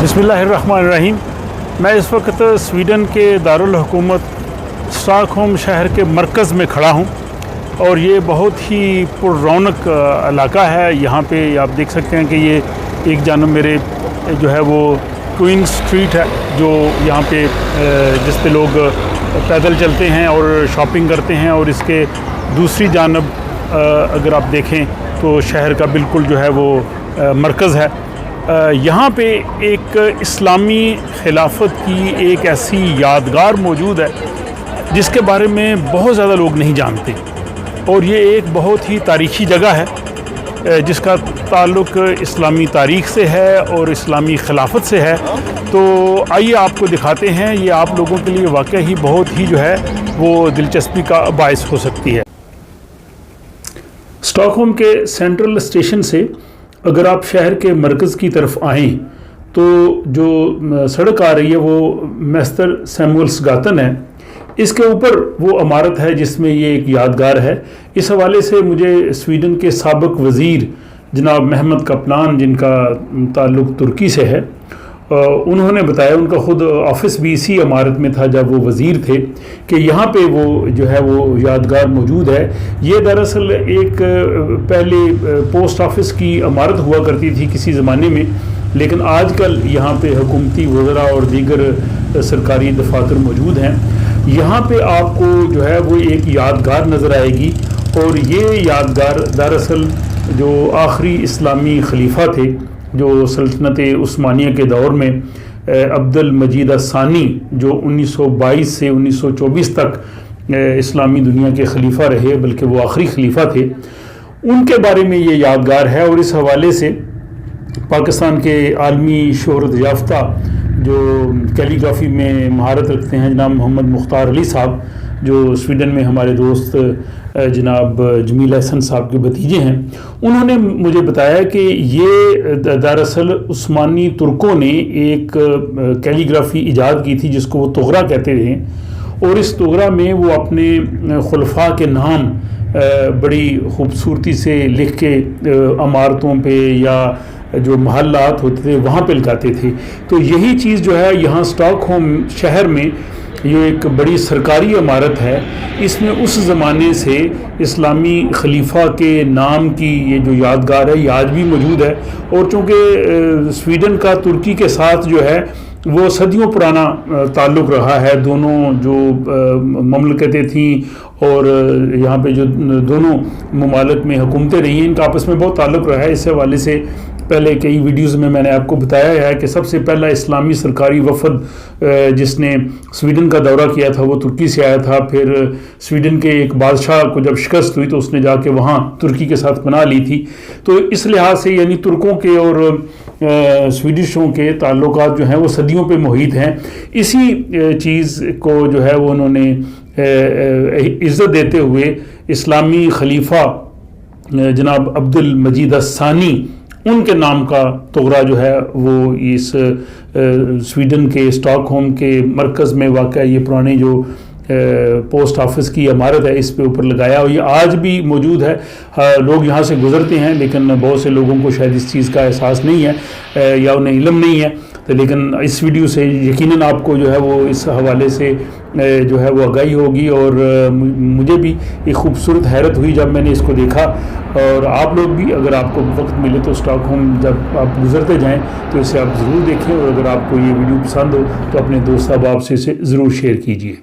बिस्मिल्लाहिर्रहमानिर्रहीम। मैं इस वक्त स्वीडन के दारुल हुकूमत स्टॉकहोम शहर के मरकज़ में खड़ा हूँ और ये बहुत ही पुररौनक इलाका है। यहाँ पे आप देख सकते हैं कि ये एक जानब मेरे जो है वो क्वीन स्ट्रीट है, जो यहाँ पे जिस पे लोग पैदल चलते हैं और शॉपिंग करते हैं, और इसके दूसरी जानब अगर आप देखें तो शहर का बिल्कुल जो है वो मरकज़ है। यहाँ पे एक इस्लामी खिलाफत की एक ऐसी यादगार मौजूद है जिसके बारे में बहुत ज़्यादा लोग नहीं जानते, और ये एक बहुत ही तारीख़ी जगह है जिसका ताल्लुक़ इस्लामी तारीख़ से है और इस्लामी खिलाफत से है। तो आइए आपको दिखाते हैं, ये आप लोगों के लिए वाकई ही बहुत ही जो है वो दिलचस्पी का बायस हो सकती है। स्टॉकहोम के सेंट्रल स्टेशन से अगर आप शहर के मरकज़ की तरफ आएँ तो जो सड़क आ रही है वो मैस्टर सैमुअल्सगातन है। इसके ऊपर वो इमारत है जिसमें ये एक यादगार है। इस हवाले से मुझे स्वीडन के साबिक वज़ीर जनाब महमद कप्लान, जिनका ताल्लुक़ तुर्की से है, उन्होंने बताया, उनका ख़ुद ऑफिस भी इसी इमारत में था जब वो वज़ीर थे, कि यहाँ पे वो जो है वो यादगार मौजूद है। ये दरअसल एक पहले पोस्ट ऑफिस की इमारत हुआ करती थी किसी ज़माने में, लेकिन आजकल यहाँ पे हुकूमती वज़रा और दीगर सरकारी दफातर मौजूद हैं। यहाँ पे आपको जो है वो एक यादगार नज़र आएगी, और ये यादगार दरअसल जो आखिरी इस्लामी खलीफा थे जो सल्तनत उस्मानिया के दौर में अब्दुल मजीद सानी, जो 1922 से 1924 तक इस्लामी दुनिया के खलीफा रहे, बल्कि वो आखिरी खलीफा थे, उनके बारे में ये यादगार है। और इस हवाले से पाकिस्तान के आलमी शोहरत याफ्ता जो कैलीग्राफी में महारत रखते हैं जनाब मोहम्मद मुख्तार अली साहब, जो स्वीडन में हमारे दोस्त जनाब जमील हसन साहब के भतीजे हैं, उन्होंने मुझे बताया कि ये दरअसल उस्मानी तुर्कों ने एक कैलीग्राफी ईजाद की थी जिसको वो तोगरा कहते थे, और इस तोगरा में वो अपने खुलफा के नाम बड़ी खूबसूरती से लिख के इमारतों पे या जो महल्लात होते थे वहाँ पे लिखाते थे। तो यही चीज़ जो है यहाँ स्टॉकहोम शहर में ये एक बड़ी सरकारी इमारत है, इसमें उस ज़माने से इस्लामी खलीफा के नाम की ये जो यादगार है ये आज भी मौजूद है। और चूँकि स्वीडन का तुर्की के साथ जो है वो सदियों पुराना ताल्लुक़ रहा है, दोनों जो ममलकतें थीं और यहाँ पे जो दोनों ममालिक में हुकूमतें रही हैं, इनका आपस में बहुत ताल्लुक़ रहा है। इस हवाले से पहले कई वीडियोज़ में मैंने आपको बताया है कि सबसे पहला इस्लामी सरकारी वफ़द जिसने स्वीडन का दौरा किया था वो तुर्की से आया था। फिर स्वीडन के एक बादशाह को जब शिकस्त हुई तो उसने जाके वहाँ तुर्की के साथ पनाह ली थी। तो इस लिहाज से यानी तुर्कों के और स्वीडिशों के ताल्लुकात जो हैं वो सदियों पे मुहित हैं। इसी चीज़ को जो है वो उन्होंने इज़्ज़त देते हुए इस्लामी खलीफा जनाब अब्दुल मजीद सानी, उनके नाम का तोगरा जो है वो इस स्वीडन के स्टॉकहोम के मरकज़ में वाक़या ये पुराने जो पोस्ट ऑफिस की इमारत है इस पे ऊपर लगाया, और ये आज भी मौजूद है। लोग यहाँ से गुज़रते हैं, लेकिन बहुत से लोगों को शायद इस चीज़ का एहसास नहीं है या उन्हें इल्म नहीं है। तो लेकिन इस वीडियो से यकीनन आपको जो है वो इस हवाले से जो है वो आगाही होगी, और मुझे भी एक खूबसूरत हैरत हुई जब मैंने इसको देखा। और आप लोग भी अगर आपको वक्त मिले तो स्टॉकहोम जब आप गुज़रते जाएं तो इसे आप ज़रूर देखें, और अगर आपको ये वीडियो पसंद हो तो अपने दोस्त अहबाब से इसे ज़रूर शेयर कीजिए।